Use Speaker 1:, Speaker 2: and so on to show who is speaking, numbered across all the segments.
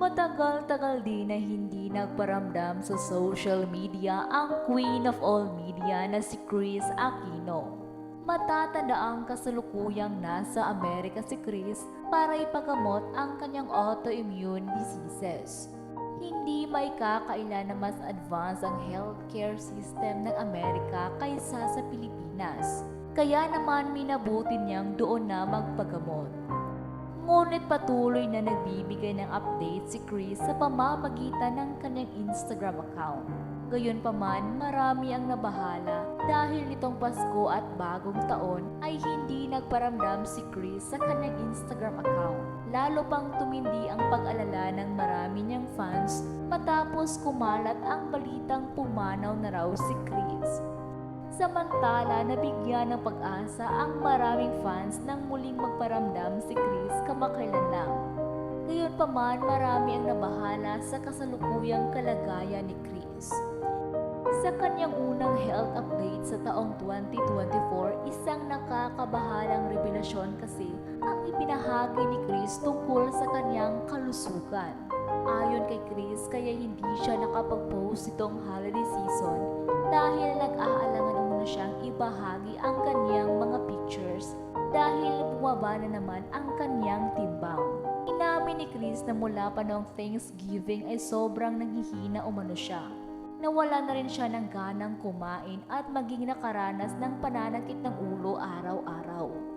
Speaker 1: Matagal-tagal din na hindi nagparamdam sa social media ang queen of all media na si Kris Aquino. Matatanda ang kasalukuyang nasa Amerika si Kris para ipagamot ang kanyang autoimmune diseases. Hindi may kakaila na mas advanced ang healthcare system ng Amerika kaysa sa Pilipinas. Kaya naman minabuti niyang doon na magpagamot. Ngunit patuloy na nagbibigay ng update si Kris sa pamamagitan ng kanyang Instagram account. Gayunpaman, marami ang nabahala dahil nitong Pasko at Bagong Taon ay hindi nagparamdam si Kris sa kanyang Instagram account. Lalo pang tumindi ang pag-alala ng marami niyang fans matapos kumalat ang balitang pumanaw na raw si Kris. Samantala, nabigyan ng pag-asa ang maraming fans nang muling magparamdam si Kris kamakailan lang. Gayunpaman, marami ang nabahala sa kasalukuyang kalagayan ni Kris. Sa kanyang unang health update sa taong 2024, isang nakakabahalang revelasyon kasi ang ipinahagi ni Kris tungkol sa kanyang kalusugan. Ayon kay Kris, kaya hindi siya nakapag-post itong holiday season dahil nag-aalangan umano siyang ibahagi ang kanyang mga pictures dahil bumaba na naman ang kanyang timbang. Inamin ni Kris na mula pa noong Thanksgiving ay sobrang nanghihina umano siya. Nawala na rin siya ng ganang kumain at maging nakaranas ng pananakit ng ulo araw-araw.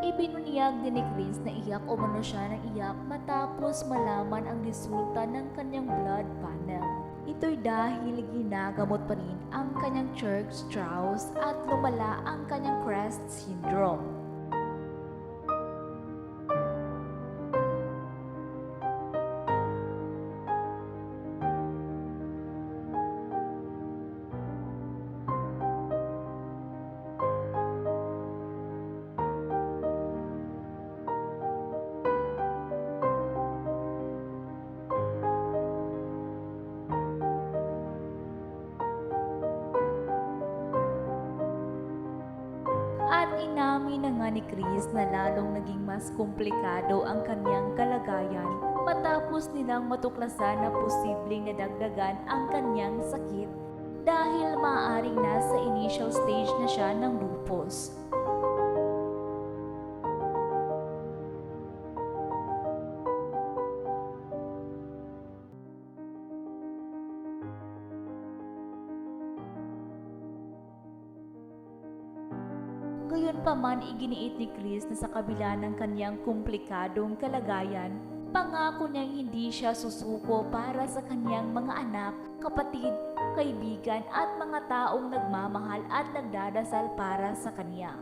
Speaker 1: Ibinunyag din ni Kris na iyak umano siya ng iyak matapos malaman ang resulta ng kanyang blood panel. Ito'y dahil ginagamot pa rin ang kanyang Church-Strauss at lumala ang kanyang CREST syndrome. At inamin na nga ni Kris na lalong naging mas komplikado ang kanyang kalagayan matapos nilang matuklasan na posibleng nadagdagan ang kanyang sakit dahil maaaring nasa initial stage na siya ng lupus. Gayunpaman, iginiit ni Kris na sa kabila ng kanyang komplikadong kalagayan, pangako niyang hindi siya susuko para sa kanyang mga anak, kapatid, kaibigan at mga taong nagmamahal at nagdadasal para sa kanya.